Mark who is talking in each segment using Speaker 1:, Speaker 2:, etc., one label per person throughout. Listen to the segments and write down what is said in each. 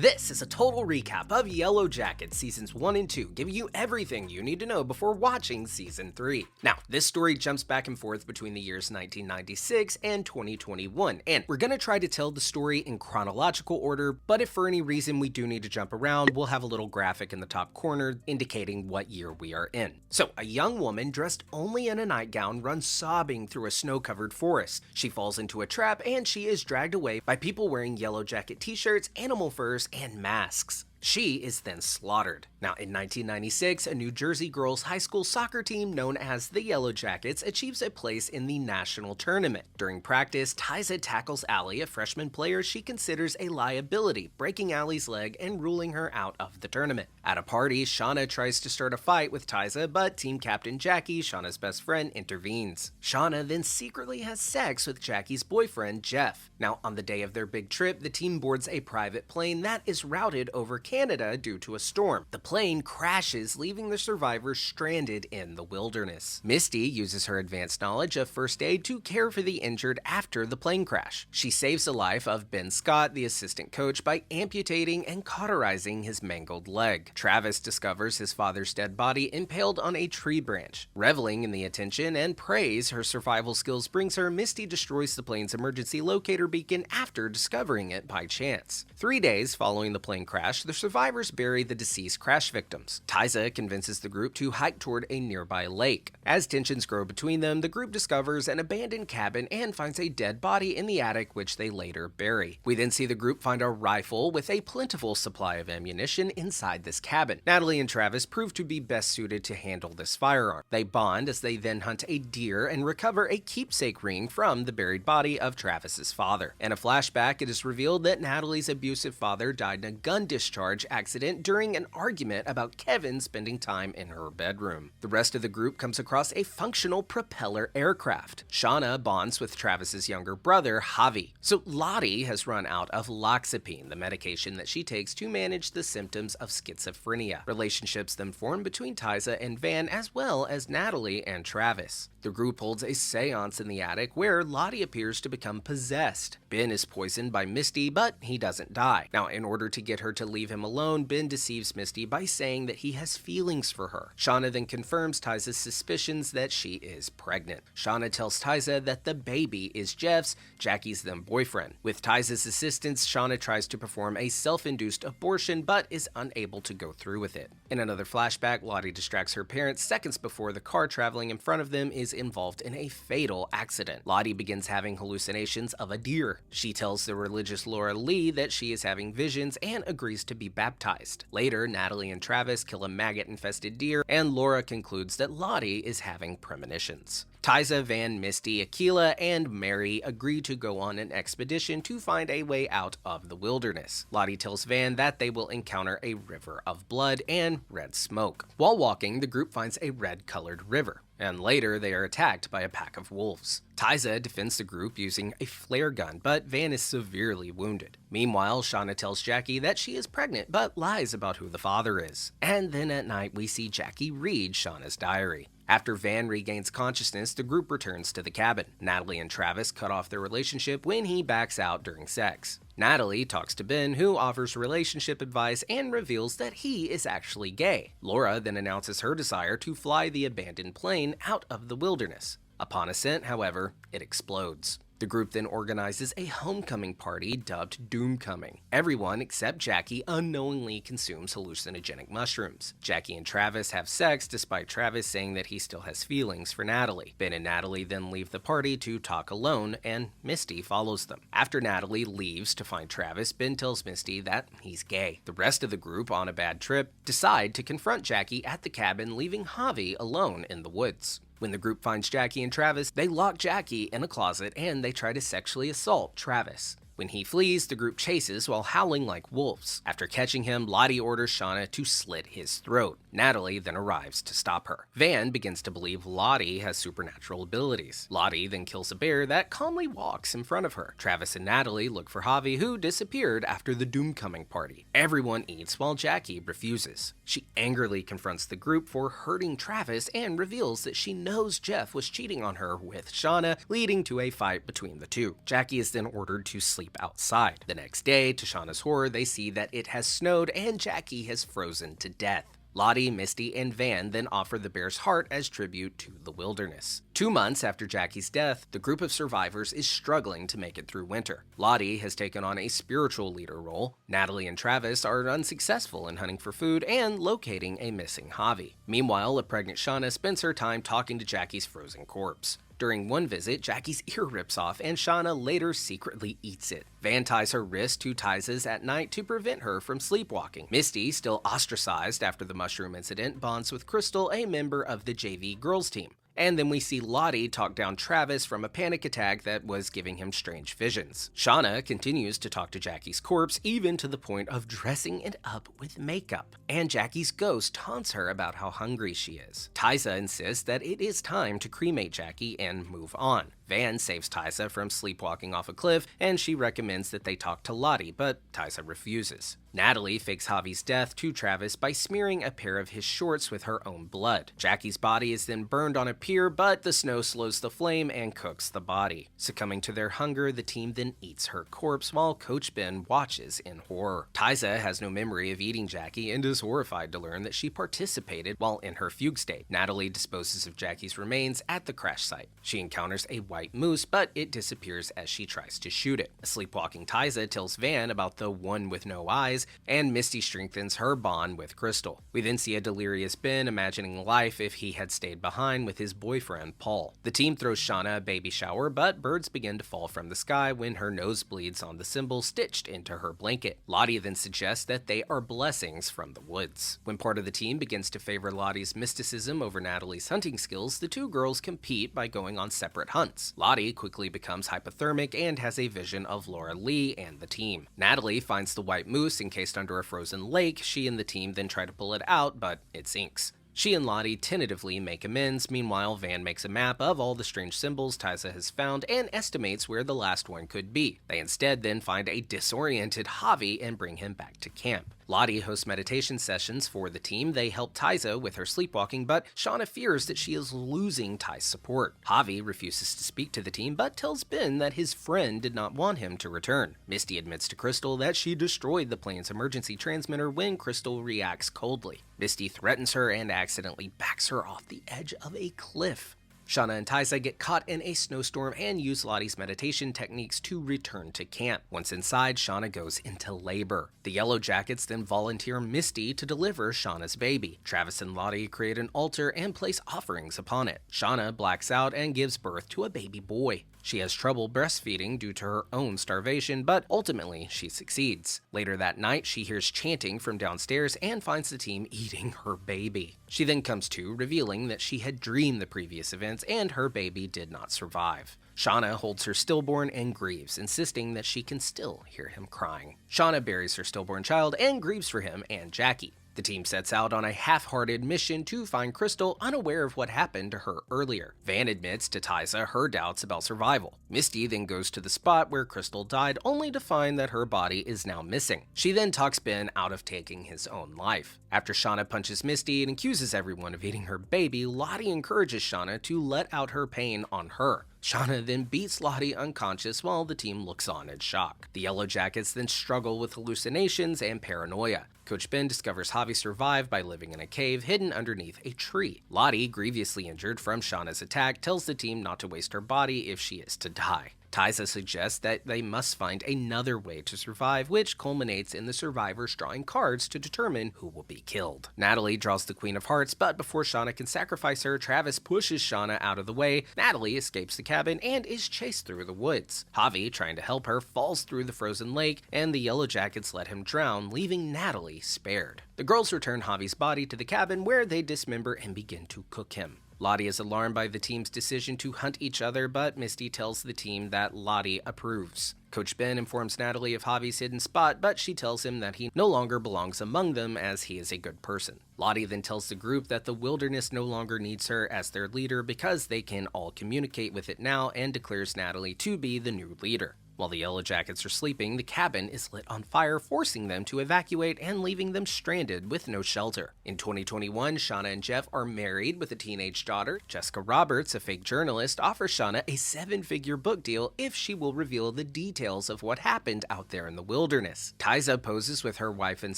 Speaker 1: This is a total recap of Yellowjackets Seasons 1 and 2, giving you everything you need to know before watching Season 3. Now, this story jumps back and forth between the years 1996 and 2021, and we're gonna try to tell the story in chronological order, but if for any reason we do need to jump around, we'll have a little graphic in the top corner indicating what year we are in. So, a young woman dressed only in a nightgown runs sobbing through a snow-covered forest. She falls into a trap and she is dragged away by people wearing yellow jacket t-shirts, animal furs, and masks. She is then slaughtered. Now, in 1996, a New Jersey girls' high school soccer team known as the Yellowjackets achieves a place in the national tournament. During practice, Tyza tackles Allie, a freshman player she considers a liability, breaking Allie's leg and ruling her out of the tournament. At a party, Shauna tries to start a fight with Tyza, but team captain Jackie, Shauna's best friend, intervenes. Shauna then secretly has sex with Jackie's boyfriend, Jeff. Now, on the day of their big trip, the team boards a private plane that is routed over Canada due to a storm. The plane crashes, leaving the survivors stranded in the wilderness. Misty uses her advanced knowledge of first aid to care for the injured after the plane crash. She saves the life of Ben Scott, the assistant coach, by amputating and cauterizing his mangled leg. Travis discovers his father's dead body impaled on a tree branch. Reveling in the attention and praise her survival skills brings her, Misty destroys the plane's emergency locator beacon after discovering it by chance. 3 days following the plane crash, the survivors bury the deceased crash victims. Tyza convinces the group to hike toward a nearby lake. As tensions grow between them, the group discovers an abandoned cabin and finds a dead body in the attic, which they later bury. We then see the group find a rifle with a plentiful supply of ammunition inside this cabin. Natalie and Travis prove to be best suited to handle this firearm. They bond as they then hunt a deer and recover a keepsake ring from the buried body of Travis's father. In a flashback, it is revealed that Natalie's abusive father died in a gun discharge accident during an argument about Kevin spending time in her bedroom. The rest of the group comes across a functional propeller aircraft. Shauna bonds with Travis's younger brother, Javi. So Lottie has run out of loxapine, the medication that she takes to manage the symptoms of schizophrenia. Relationships then form between Tyza and Van, as well as Natalie and Travis. The group holds a seance in the attic where Lottie appears to become possessed. Ben is poisoned by Misty, but he doesn't die. Now, in order to get her to leave him alone, Ben deceives Misty by saying that he has feelings for her. Shauna then confirms Tyza's suspicions that she is pregnant. Shauna tells Tyza that the baby is Jeff's, Jackie's then boyfriend. With Tyza's assistance, Shauna tries to perform a self-induced abortion, but is unable to go through with it. In another flashback, Lottie distracts her parents seconds before the car traveling in front of them is involved in a fatal accident. Lottie begins having hallucinations of a deer. She tells the religious Laura Lee that she is having visions and agrees to be baptized. Later, Natalie and Travis kill a maggot-infested deer, and Laura concludes that Lottie is having premonitions. Tyza, Van, Misty, Akila, and Mary agree to go on an expedition to find a way out of the wilderness. Lottie tells Van that they will encounter a river of blood and red smoke. While walking, the group finds a red-colored river, and later they are attacked by a pack of wolves. Tyza defends the group using a flare gun, but Van is severely wounded. Meanwhile, Shauna tells Jackie that she is pregnant, but lies about who the father is. And then at night, we see Jackie read Shauna's diary. After Van regains consciousness, the group returns to the cabin. Natalie and Travis cut off their relationship when he backs out during sex. Natalie talks to Ben, who offers relationship advice and reveals that he is actually gay. Laura then announces her desire to fly the abandoned plane out of the wilderness. Upon ascent, however, it explodes. The group then organizes a homecoming party dubbed Doomcoming. Everyone except Jackie unknowingly consumes hallucinogenic mushrooms. Jackie and Travis have sex despite Travis saying that he still has feelings for Natalie. Ben and Natalie then leave the party to talk alone, and Misty follows them. After Natalie leaves to find Travis, Ben tells Misty that he's gay. The rest of the group, on a bad trip, decide to confront Jackie at the cabin, leaving Javi alone in the woods. When the group finds Jackie and Travis, they lock Jackie in a closet and they try to sexually assault Travis. When he flees, the group chases while howling like wolves. After catching him, Lottie orders Shauna to slit his throat. Natalie then arrives to stop her. Van begins to believe Lottie has supernatural abilities. Lottie then kills a bear that calmly walks in front of her. Travis and Natalie look for Javi, who disappeared after the Doomcoming party. Everyone eats while Jackie refuses. She angrily confronts the group for hurting Travis and reveals that she knows Jeff was cheating on her with Shauna, leading to a fight between the two. Jackie is then ordered to sleep sleep outside. The next day, to Shauna's horror, they see that it has snowed and Jackie has frozen to death. Lottie, Misty, and Van then offer the bear's heart as tribute to the wilderness. 2 months after Jackie's death, the group of survivors is struggling to make it through winter. Lottie has taken on a spiritual leader role. Natalie and Travis are unsuccessful in hunting for food and locating a missing Javi. Meanwhile, a pregnant Shauna spends her time talking to Jackie's frozen corpse. During one visit, Jackie's ear rips off and Shauna later secretly eats it. Van ties her wrist to Tiza's at night to prevent her from sleepwalking. Misty, still ostracized after the mushroom incident, bonds with Crystal, a member of the JV girls team. And then we see Lottie talk down Travis from a panic attack that was giving him strange visions. Shauna continues to talk to Jackie's corpse, even to the point of dressing it up with makeup. And Jackie's ghost taunts her about how hungry she is. Tiza insists that it is time to cremate Jackie and move on. Van saves Tiza from sleepwalking off a cliff, and she recommends that they talk to Lottie, but Tiza refuses. Natalie fakes Javi's death to Travis by smearing a pair of his shorts with her own blood. Jackie's body is then burned on a pier, but the snow slows the flame and cooks the body. Succumbing to their hunger, the team then eats her corpse while Coach Ben watches in horror. Tiza has no memory of eating Jackie and is horrified to learn that she participated while in her fugue state. Natalie disposes of Jackie's remains at the crash site. She encounters a white moose, but it disappears as she tries to shoot it. A sleepwalking Tiza tells Van about the one with no eyes, and Misty strengthens her bond with Crystal. We then see a delirious Ben imagining life if he had stayed behind with his boyfriend, Paul. The team throws Shauna a baby shower, but birds begin to fall from the sky when her nose bleeds on the symbol stitched into her blanket. Lottie then suggests that they are blessings from the woods. When part of the team begins to favor Lottie's mysticism over Natalie's hunting skills, the two girls compete by going on separate hunts. Lottie quickly becomes hypothermic and has a vision of Laura Lee and the team. Natalie finds the white moose encased under a frozen lake. She and the team then try to pull it out, but it sinks. She and Lottie tentatively make amends. Meanwhile, Van makes a map of all the strange symbols Tiza has found and estimates where the last one could be. They instead then find a disoriented Javi and bring him back to camp. Lottie hosts meditation sessions for the team. They help Tiza with her sleepwalking, but Shauna fears that she is losing Ty's support. Javi refuses to speak to the team, but tells Ben that his friend did not want him to return. Misty admits to Crystal that she destroyed the plane's emergency transmitter when Crystal reacts coldly. Misty threatens her and accidentally backs her off the edge of a cliff. Shauna and Tiza get caught in a snowstorm and use Lottie's meditation techniques to return to camp. Once inside, Shauna goes into labor. The Yellowjackets then volunteer Misty to deliver Shauna's baby. Travis and Lottie create an altar and place offerings upon it. Shauna blacks out and gives birth to a baby boy. She has trouble breastfeeding due to her own starvation, but ultimately she succeeds. Later that night, she hears chanting from downstairs and finds the team eating her baby. She then comes to, revealing that she had dreamed the previous events and her baby did not survive. Shauna holds her stillborn and grieves, insisting that she can still hear him crying. Shauna buries her stillborn child and grieves for him and Jackie. The team sets out on a half-hearted mission to find Crystal, unaware of what happened to her earlier. Van admits to Tiza her doubts about survival. Misty then goes to the spot where Crystal died, only to find that her body is now missing. She then talks Ben out of taking his own life. After Shauna punches Misty and accuses everyone of eating her baby, Lottie encourages Shauna to let out her pain on her. Shauna then beats Lottie unconscious while the team looks on in shock. The Yellowjackets then struggle with hallucinations and paranoia. Coach Ben discovers Javi survived by living in a cave hidden underneath a tree. Lottie, grievously injured from Shauna's attack, tells the team not to waste her body if she is to die. Tiza suggests that they must find another way to survive, which culminates in the survivors drawing cards to determine who will be killed. Natalie draws the Queen of Hearts, but before Shauna can sacrifice her, Travis pushes Shauna out of the way. Natalie escapes the cabin and is chased through the woods. Javi, trying to help her, falls through the frozen lake, and the Yellowjackets let him drown, leaving Natalie spared. The girls return Javi's body to the cabin, where they dismember and begin to cook him. Lottie is alarmed by the team's decision to hunt each other, but Misty tells the team that Lottie approves. Coach Ben informs Natalie of Javi's hidden spot, but she tells him that he no longer belongs among them as he is a good person. Lottie then tells the group that the wilderness no longer needs her as their leader because they can all communicate with it now, and declares Natalie to be the new leader. While the Yellowjackets are sleeping, the cabin is lit on fire, forcing them to evacuate and leaving them stranded with no shelter. In 2021, Shauna and Jeff are married with a teenage daughter. Jessica Roberts, a fake journalist, offers Shauna a 7-figure book deal if she will reveal the details of what happened out there in the wilderness. Tyza poses with her wife and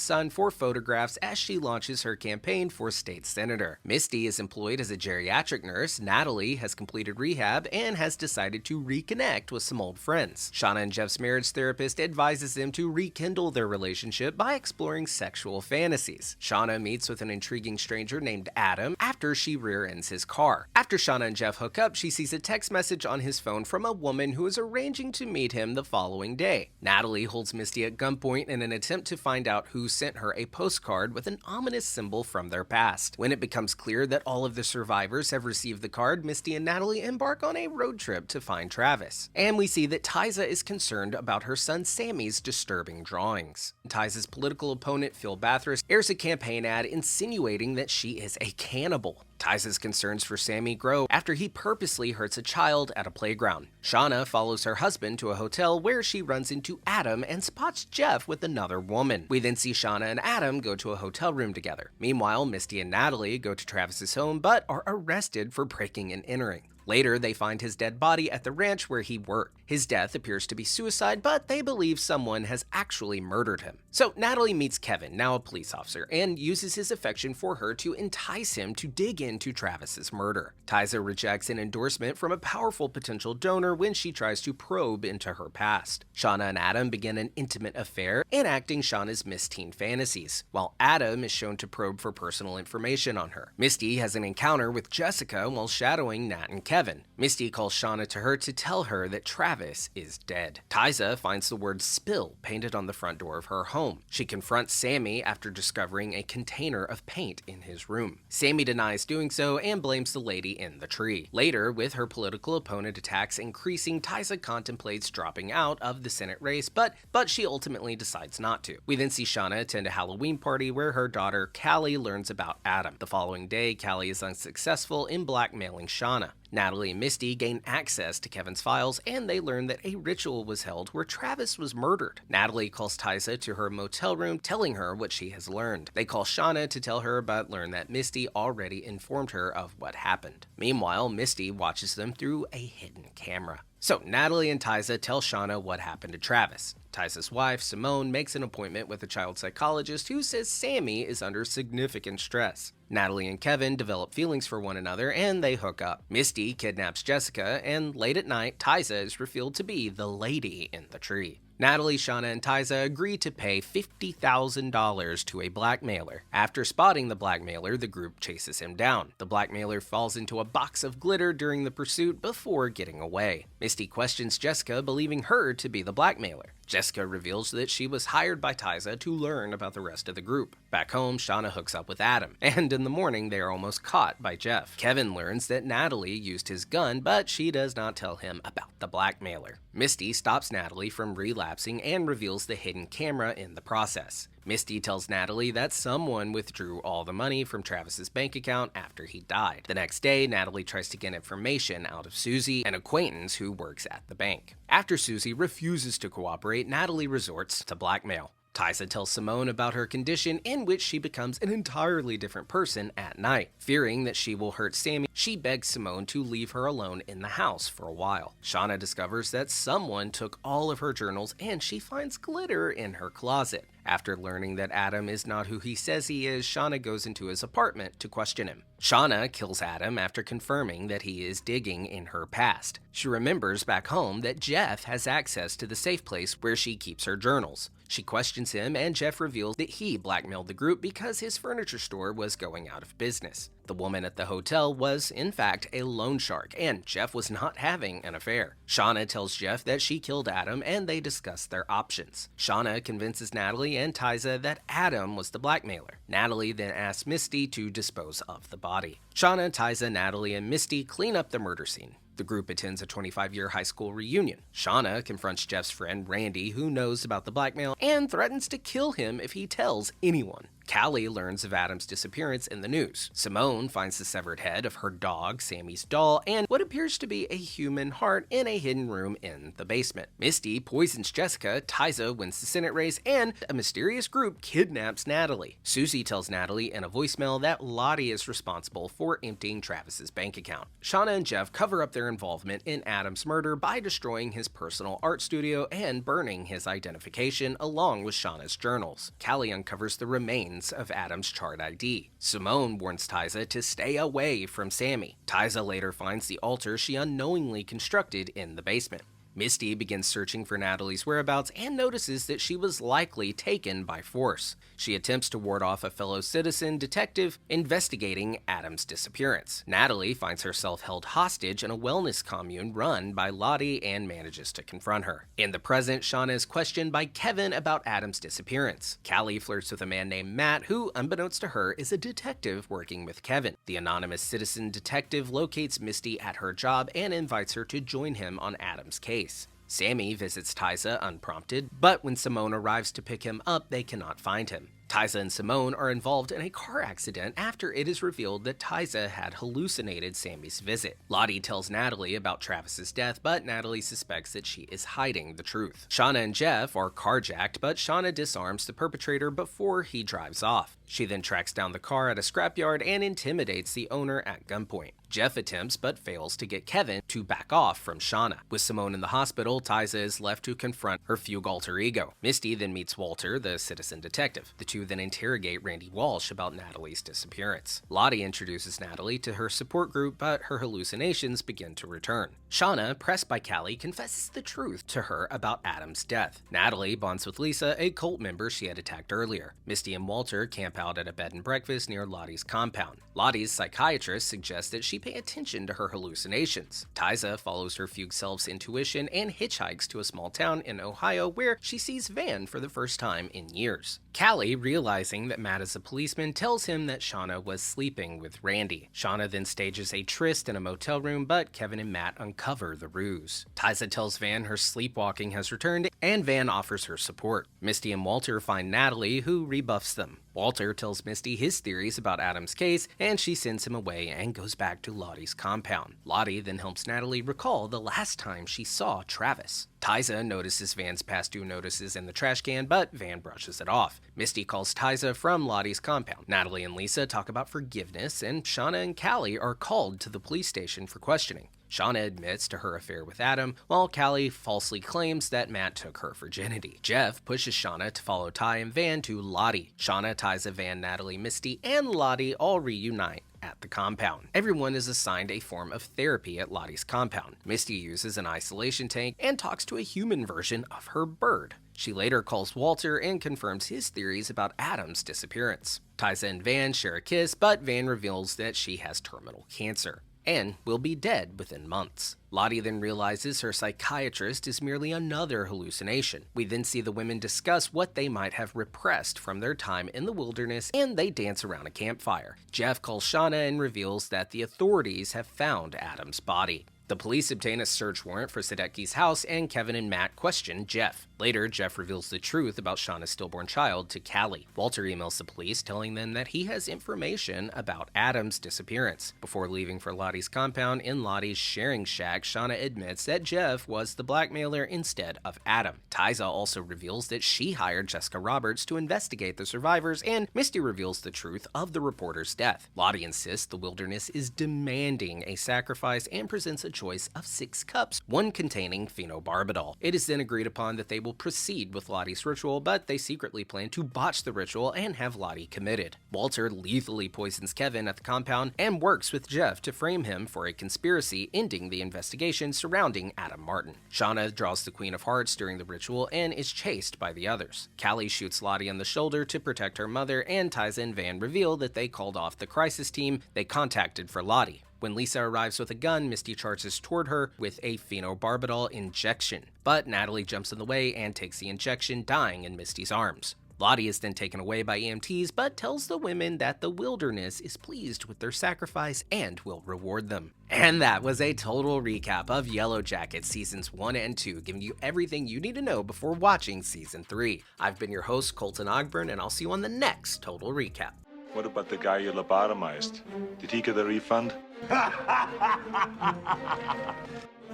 Speaker 1: son for photographs as she launches her campaign for state senator. Misty is employed as a geriatric nurse. Natalie has completed rehab and has decided to reconnect with some old friends. Shauna and Jeff's marriage therapist advises them to rekindle their relationship by exploring sexual fantasies. Shauna meets with an intriguing stranger named Adam after she rear-ends his car. After Shauna and Jeff hook up, she sees a text message on his phone from a woman who is arranging to meet him the following day. Natalie holds Misty at gunpoint in an attempt to find out who sent her a postcard with an ominous symbol from their past. When it becomes clear that all of the survivors have received the card, Misty and Natalie embark on a road trip to find Travis. And we see that Tyza is concerned about her son Sammy's disturbing drawings. Tyza's political opponent, Phil Bathurst, airs a campaign ad insinuating that she is a cannibal. Tyza's concerns for Sammy grow after he purposely hurts a child at a playground. Shauna follows her husband to a hotel where she runs into Adam and spots Jeff with another woman. We then see Shauna and Adam go to a hotel room together. Meanwhile, Misty and Natalie go to Travis's home but are arrested for breaking and entering. Later, they find his dead body at the ranch where he worked. His death appears to be suicide, but they believe someone has actually murdered him. So Natalie meets Kevin, now a police officer, and uses his affection for her to entice him to dig into Travis's murder. Tyza rejects an endorsement from a powerful potential donor when she tries to probe into her past. Shauna and Adam begin an intimate affair, enacting Shauna's mis-teen fantasies, while Adam is shown to probe for personal information on her. Misty has an encounter with Jessica while shadowing Nat and Kevin. Misty calls Shauna to her to tell her that Travis is dead. Tyza finds the word spill painted on the front door of her home. She confronts Sammy after discovering a container of paint in his room. Sammy denies doing so and blames the lady in the tree. Later, with her political opponent attacks increasing, Tyza contemplates dropping out of the Senate race, but she ultimately decides not to. We then see Shauna attend a Halloween party where her daughter Callie learns about Adam. The following day, Callie is unsuccessful in blackmailing Shauna. Natalie and Misty gain access to Kevin's files, and they learn that a ritual was held where Travis was murdered. Natalie calls Tyza to her motel room, telling her what she has learned. They call Shauna to tell her but learn that Misty already informed her of what happened. Meanwhile, Misty watches them through a hidden camera. So Natalie and Tyza tell Shauna what happened to Travis. Tyza's wife, Simone, makes an appointment with a child psychologist who says Sammy is under significant stress. Natalie and Kevin develop feelings for one another and they hook up. Misty kidnaps Jessica, and late at night, Tyza is revealed to be the lady in the tree. Natalie, Shauna, and Tyza agree to pay $50,000 to a blackmailer. After spotting the blackmailer, the group chases him down. The blackmailer falls into a box of glitter during the pursuit before getting away. Misty questions Jessica, believing her to be the blackmailer. Jessica reveals that she was hired by Tyza to learn about the rest of the group. Back home, Shauna hooks up with Adam, and in the morning they are almost caught by Jeff. Kevin learns that Natalie used his gun, but she does not tell him about the blackmailer. Misty stops Natalie from relapsing and reveals the hidden camera in the process. Misty tells Natalie that someone withdrew all the money from Travis's bank account after he died. The next day, Natalie tries to get information out of Susie, an acquaintance who works at the bank. After Susie refuses to cooperate, Natalie resorts to blackmail. Tyza tells Simone about her condition, in which she becomes an entirely different person at night. Fearing that she will hurt Sammy, she begs Simone to leave her alone in the house for a while. Shauna discovers that someone took all of her journals and she finds glitter in her closet. After learning that Adam is not who he says he is, Shauna goes into his apartment to question him. Shauna kills Adam after confirming that he is digging in her past. She remembers back home that Jeff has access to the safe place where she keeps her journals. She questions him, and Jeff reveals that he blackmailed the group because his furniture store was going out of business. The woman at the hotel was, in fact, a loan shark, and Jeff was not having an affair. Shauna tells Jeff that she killed Adam, and they discuss their options. Shauna convinces Natalie and Tyza that Adam was the blackmailer. Natalie then asks Misty to dispose of the body. Shauna, Tyza, Natalie, and Misty clean up the murder scene. The group attends a 25-year high school reunion. Shauna confronts Jeff's friend Randy, who knows about the blackmail, and threatens to kill him if he tells anyone. Callie learns of Adam's disappearance in the news. Simone finds the severed head of her dog, Sammy's doll, and what appears to be a human heart in a hidden room in the basement. Misty poisons Jessica, Tyza wins the Senate race, and a mysterious group kidnaps Natalie. Susie tells Natalie in a voicemail that Lottie is responsible for emptying Travis's bank account. Shauna and Jeff cover up their involvement in Adam's murder by destroying his personal art studio and burning his identification along with Shauna's journals. Callie uncovers the remains of Adam's chart ID. Simone warns Tyza to stay away from Sammy. Tyza later finds the altar she unknowingly constructed in the basement. Misty begins searching for Natalie's whereabouts and notices that she was likely taken by force. She attempts to ward off a fellow citizen detective investigating Adam's disappearance. Natalie finds herself held hostage in a wellness commune run by Lottie and manages to confront her. In the present, Shauna is questioned by Kevin about Adam's disappearance. Callie flirts with a man named Matt, who, unbeknownst to her, is a detective working with Kevin. The anonymous citizen detective locates Misty at her job and invites her to join him on Adam's case. Sammy visits Tyza unprompted, but when Simone arrives to pick him up, they cannot find him. Tyza and Simone are involved in a car accident after it is revealed that Tyza had hallucinated Sammy's visit. Lottie tells Natalie about Travis's death, but Natalie suspects that she is hiding the truth. Shauna and Jeff are carjacked, but Shauna disarms the perpetrator before he drives off. She then tracks down the car at a scrapyard and intimidates the owner at gunpoint. Jeff attempts but fails to get Kevin to back off from Shauna. With Simone in the hospital, Tyza is left to confront her fugue alter ego. Misty then meets Walter, the citizen detective. The two then interrogate Randy Walsh about Natalie's disappearance. Lottie introduces Natalie to her support group, but her hallucinations begin to return. Shauna, pressed by Callie, confesses the truth to her about Adam's death. Natalie bonds with Lisa, a cult member she had attacked earlier. Misty and Walter camp out at a bed and breakfast near Lottie's compound. Lottie's psychiatrist suggests that she pay attention to her hallucinations. Tyza follows her fugue self's intuition and hitchhikes to a small town in Ohio where she sees Van for the first time in years. Callie, realizing that Matt is a policeman, tells him that Shauna was sleeping with Randy. Shauna then stages a tryst in a motel room, but Kevin and Matt uncover the ruse. Tyza tells Van her sleepwalking has returned, and Van offers her support. Misty and Walter find Natalie, who rebuffs them. Walter tells Misty his theories about Adam's case, and she sends him away and goes back to Lottie's compound. Lottie then helps Natalie recall the last time she saw Travis. Tyza notices Van's past due notices in the trash can, but Van brushes it off. Misty calls Tyza from Lottie's compound. Natalie and Lisa talk about forgiveness, and Shauna and Callie are called to the police station for questioning. Shauna admits to her affair with Adam, while Callie falsely claims that Matt took her virginity. Jeff pushes Shauna to follow Ty and Van to Lottie. Shauna, Tyza, Van, Natalie, Misty, and Lottie all reunite at the compound. Everyone is assigned a form of therapy at Lottie's compound. Misty uses an isolation tank and talks to a human version of her bird. She later calls Walter and confirms his theories about Adam's disappearance. Tyza and Van share a kiss, but Van reveals that she has terminal cancer and will be dead within months. Lottie then realizes her psychiatrist is merely another hallucination. We then see the women discuss what they might have repressed from their time in the wilderness, and they dance around a campfire. Jeff calls Shauna and reveals that the authorities have found Adam's body. The police obtain a search warrant for Sadecki's house, and Kevin and Matt question Jeff. Later, Jeff reveals the truth about Shauna's stillborn child to Callie. Walter emails the police telling them that he has information about Adam's disappearance. Before leaving for Lottie's compound in Lottie's sharing shack, Shauna admits that Jeff was the blackmailer instead of Adam. Tyza also reveals that she hired Jessica Roberts to investigate the survivors, and Misty reveals the truth of the reporter's death. Lottie insists the wilderness is demanding a sacrifice and presents a choice of 6 cups, one containing phenobarbital. It is then agreed upon that they will proceed with Lottie's ritual, but they secretly plan to botch the ritual and have Lottie committed. Walter lethally poisons Kevin at the compound and works with Jeff to frame him for a conspiracy, ending the investigation surrounding Adam Martin. Shauna draws the Queen of Hearts during the ritual and is chased by the others. Callie shoots Lottie in the shoulder to protect her mother, and Tyza and Van reveal that they called off the crisis team they contacted for Lottie. When Lisa arrives with a gun, Misty charges toward her with a phenobarbital injection, but Natalie jumps in the way and takes the injection, dying in Misty's arms. Lottie is then taken away by EMTs, but tells the women that the wilderness is pleased with their sacrifice and will reward them. And that was a total recap of Yellowjackets Seasons 1 and 2, giving you everything you need to know before watching Season 3. I've been your host, Colton Ogburn, and I'll see you on the next Total Recap.
Speaker 2: What about the guy you lobotomized? Did he get a refund? I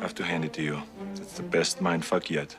Speaker 2: have to hand it to you. It's the best mindfuck yet.